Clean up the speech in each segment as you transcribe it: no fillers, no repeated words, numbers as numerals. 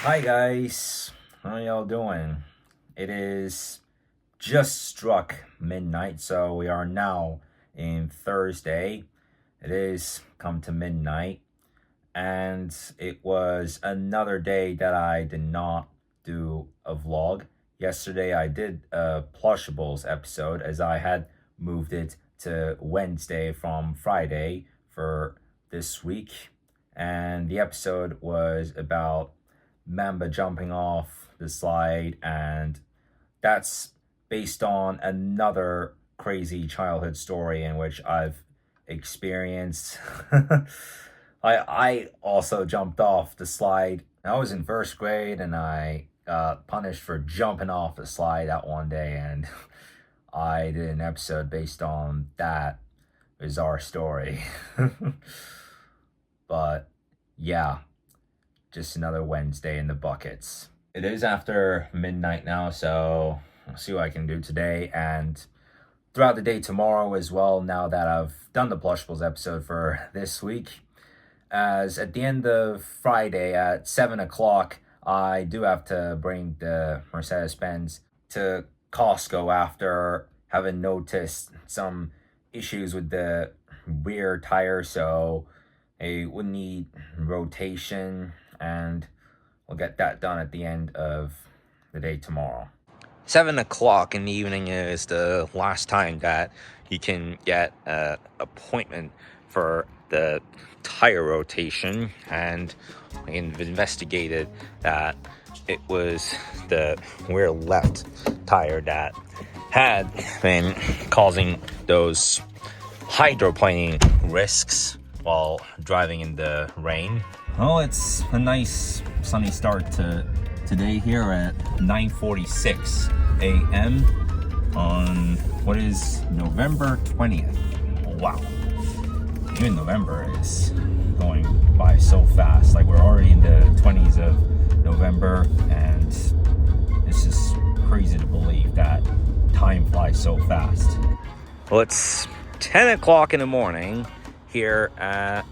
Hi guys, how y'all doing? It is just struck midnight, so we are now in Thursday. It is come to midnight, and it was another day that I did not do a vlog. Yesterday I did a Plushables episode as I had moved it to Wednesday from Friday for this week, and the episode was about Mamba jumping off the slide, and that's based on another crazy childhood story in which I've experienced. I also jumped off the slide. I was in first grade and I got punished for jumping off the slide that one day, and I did an episode based on that bizarre story. But yeah, just another Wednesday in the buckets. It is after midnight now, so I'll see what I can do today and throughout the day tomorrow as well, now that I've done the Plushables episode for this week. As at the end of Friday at 7 o'clock, I do have to bring the Mercedes-Benz to Costco after having noticed some issues with the rear tire, so it would need rotation, and we'll get that done at the end of the day tomorrow. 7 o'clock in the evening is the last time that you can get an appointment for the tire rotation, and I investigated that it was the rear left tire that had been causing those hydroplaning risks while driving in the rain. Well, it's a nice sunny start to today here at 9:46 a.m. on what is November 20th. Wow. Even November is going by so fast. Like, we're already in the 20s of November, and it's just crazy to believe that time flies so fast. Well, it's 10 o'clock in the morning here at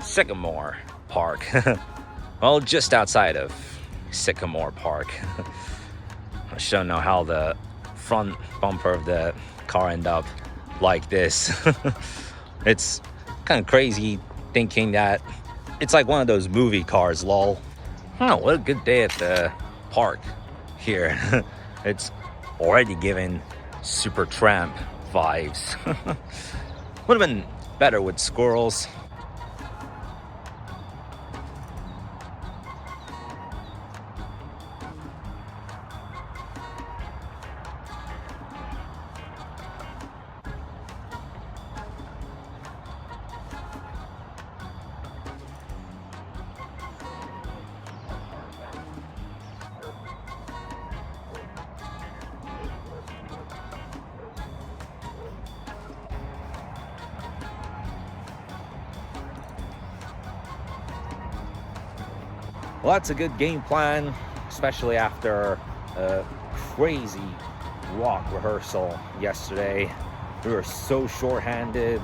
Sycamore Park. Well, just outside of Sycamore Park. I just don't know how the front bumper of the car ended up like this. It's kind of crazy thinking that it's like one of those movie cars, lol. Oh, what a good day at the park here. It's already giving Supertramp vibes. Would have been better with squirrels. Well, that's a good game plan, especially after a crazy rock rehearsal yesterday. We were so short-handed,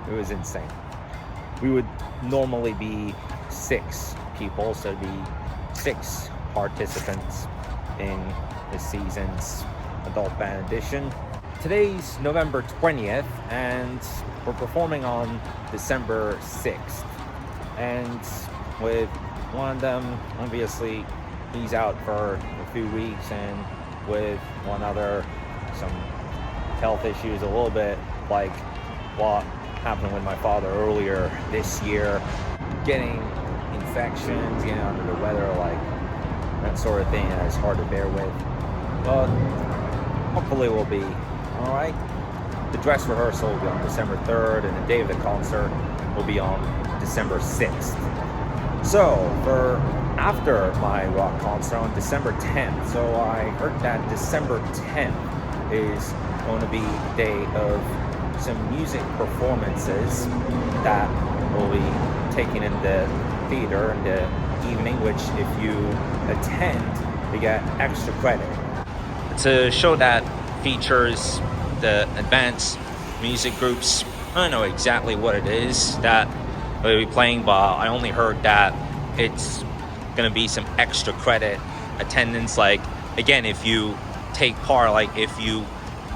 it was insane. We would normally be 6 people, so it'd be 6 participants in this season's Adult Band Edition. Today's November 20th, and we're performing on December 6th. And with one of them, obviously, he's out for a few weeks, and with one other, some health issues, a little bit like what happened with my father earlier this year, getting infections, getting under the weather, like that sort of thing, that is hard to bear with. But hopefully we'll be all right. The dress rehearsal will be on December 3rd, and the day of the concert will be on December 6th. So, for after my rock concert on December 10th, so I heard that December 10th is going to be a day of some music performances that will be taken in the theater in the evening, which if you attend, you get extra credit. It's a show that features the advanced music groups. I don't know exactly what it is that we'll be playing, but I only heard that it's going to be some extra credit attendance. Like, again, if you take part, like if you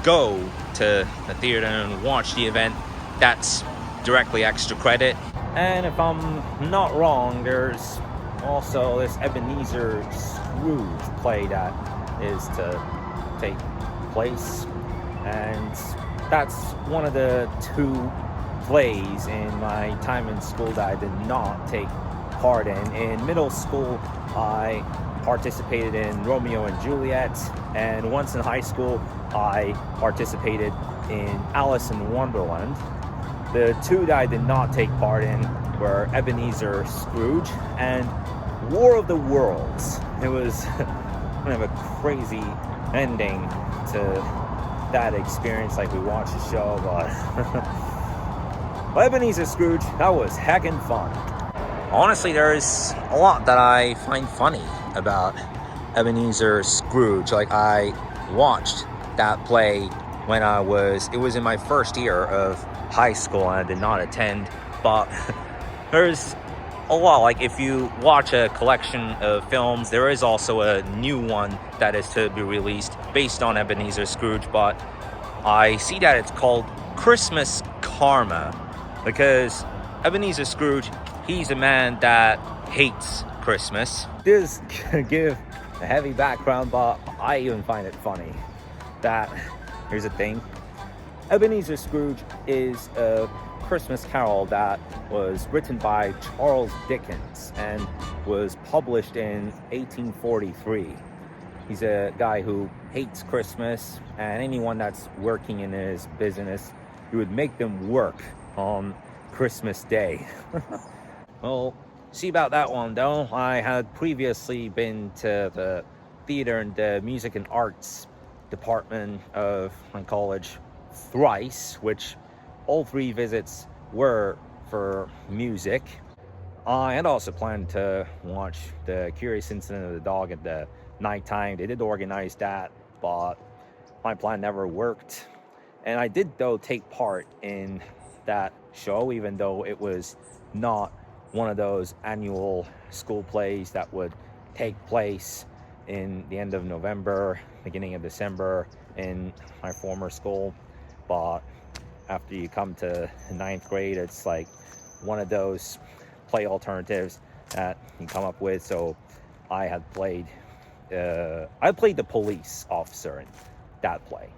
go to the theater and watch the event, that's directly extra credit. And if I'm not wrong, there's also this Ebenezer Scrooge play that is to take place, and that's one of the 2 plays in my time in school that I did not take part in. In middle school, I participated in Romeo and Juliet, and once in high school, I participated in Alice in Wonderland. The 2 that I did not take part in were Ebenezer Scrooge and War of the Worlds. It was kind of a crazy ending to that experience. Like, we watched the show, but Ebenezer Scrooge, that was heckin' fun. Honestly, there's a lot that I find funny about Ebenezer Scrooge. Like, I watched that play when it was in my first year of high school, and I did not attend, but there's a lot. Like, if you watch a collection of films, there is also a new one that is to be released based on Ebenezer Scrooge, but I see that it's called Christmas Karma, because Ebenezer Scrooge, he's a man that hates Christmas. This can give a heavy background, but I even find it funny that, here's the thing, Ebenezer Scrooge is a Christmas carol that was written by Charles Dickens and was published in 1843. He's a guy who hates Christmas, and anyone that's working in his business, he would make them work on Christmas Day. Well, see about that one though. I had previously been to the theater and the music and arts department of my college thrice, which all 3 visits were for music. I had also planned to watch The Curious Incident of the Dog at the nighttime. They did organize that, but my plan never worked. And I did, though, take part in that show, even though it was not one of those annual school plays that would take place in the end of November, beginning of December in my former school. But after you come to 9th grade, it's like one of those play alternatives that you come up with. So I had played the police officer in that play.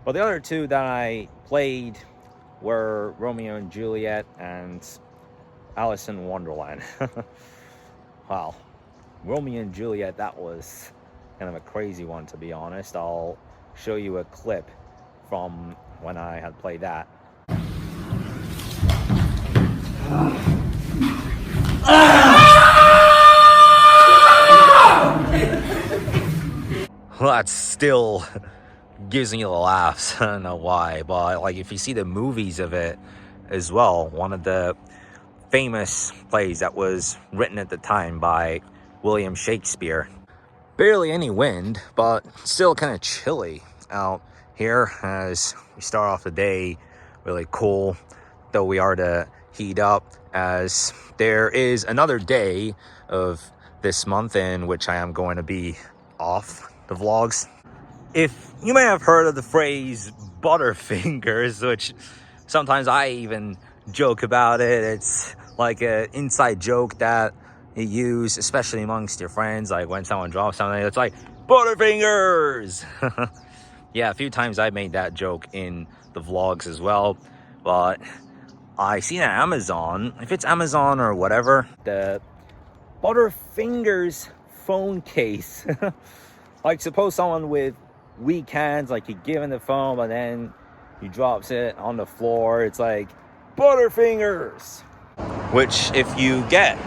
But the other 2 that I played were Romeo and Juliet and Alice in Wonderland. Wow, Romeo and Juliet, that was kind of a crazy one, to be honest. I'll show you a clip from when I had played that. Well, that still gives me the laughs. I don't know why, but like, if you see the movies of it as well, one of the famous plays that was written at the time by William Shakespeare. Barely any wind, but still kind of chilly out here as we start off the day really cool, though we are to heat up, as there is another day of this month in which I am going to be off the vlogs. If you may have heard of the phrase Butterfingers, which sometimes I even joke about it, it's like an inside joke that you use, especially amongst your friends, like when someone drops something, it's like, Butterfingers! Yeah, a few times I made that joke in the vlogs as well, but I seen on Amazon, if it's Amazon or whatever, the Butterfingers phone case. Like, suppose someone with weak hands, like, you give him the phone, but then he drops it on the floor, it's like, Butterfingers! Which, if you get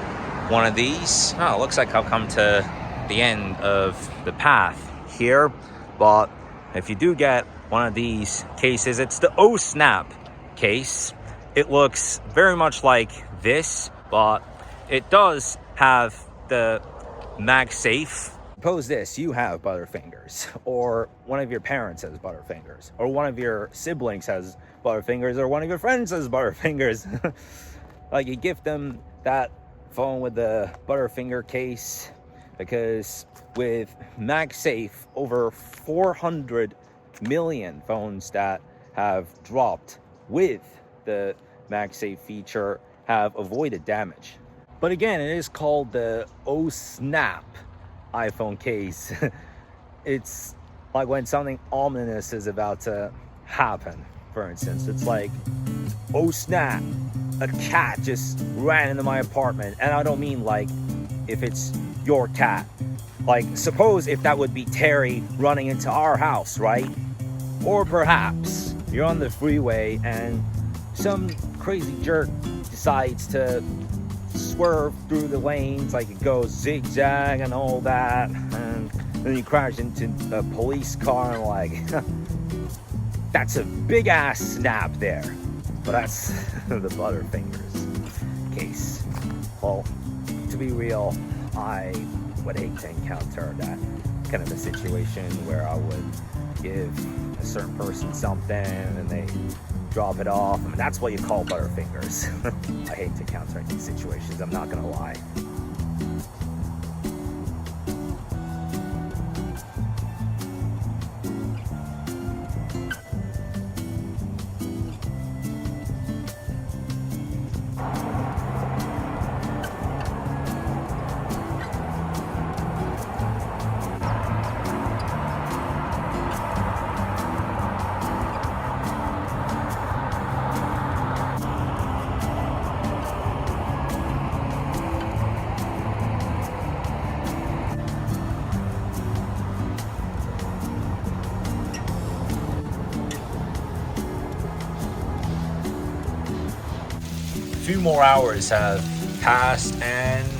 one of these, it looks like I've come to the end of the path here, but if you do get one of these cases, it's the Oh Snap case. It looks very much like this, but it does have the MagSafe. Suppose this, you have Butterfingers, or one of your parents has Butterfingers, or one of your siblings has Butterfingers, or one of your friends has Butterfingers. Like, you gift them that phone with the Butterfinger case, because with MagSafe, over 400 million phones that have dropped with the MagSafe feature have avoided damage. But again, it is called the Oh Snap iPhone case. It's like when something ominous is about to happen. For instance, it's like, oh snap, a cat just ran into my apartment. And I don't mean like if it's your cat. Like, suppose if that would be Terry running into our house, right? Or perhaps you're on the freeway and some crazy jerk decides to swerve through the lanes, like it goes zigzag and all that, and then you crash into a police car and like, that's a big ass snap there. But that's the Butterfingers case. Well, to be real, I would hate to encounter that kind of a situation where I would give a certain person something and they drop it off. I mean, that's what you call Butterfingers. I hate to encounter these situations, I'm not gonna lie. Few more hours have passed and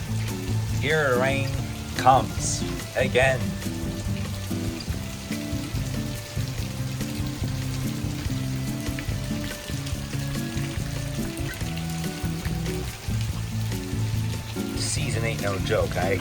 here rain comes again. Season ain't no joke, eh?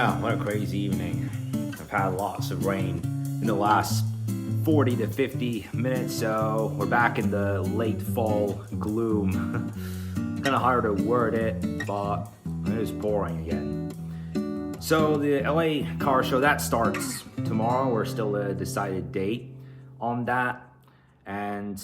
Oh, what a crazy evening. I've had lots of rain in the last 40 to 50 minutes, so we're back in the late fall gloom. Kind of hard to word it, but it is pouring again. So the LA car show, that starts tomorrow. We're still a decided date on that. And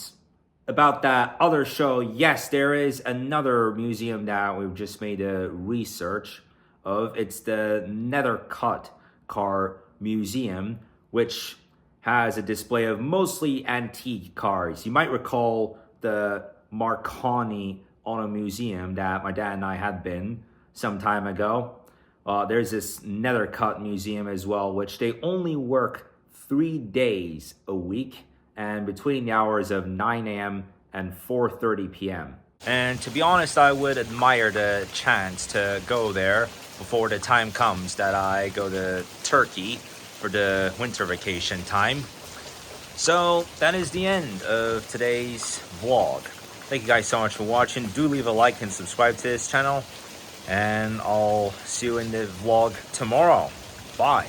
about that other show, yes, there is another museum that we've just made a research of. It's the Nethercutt Car Museum, which has a display of mostly antique cars. You might recall the Marconi Auto Museum that my dad and I had been some time ago. There's this Nethercutt Museum as well, which they only work 3 days a week and between the hours of 9 a.m. and 4:30 p.m. And to be honest, I would admire the chance to go there before the time comes that I go to Turkey for the winter vacation time. So that is the end of today's vlog. Thank you guys so much for watching. Do leave a like and subscribe to this channel. And I'll see you in the vlog tomorrow. Bye.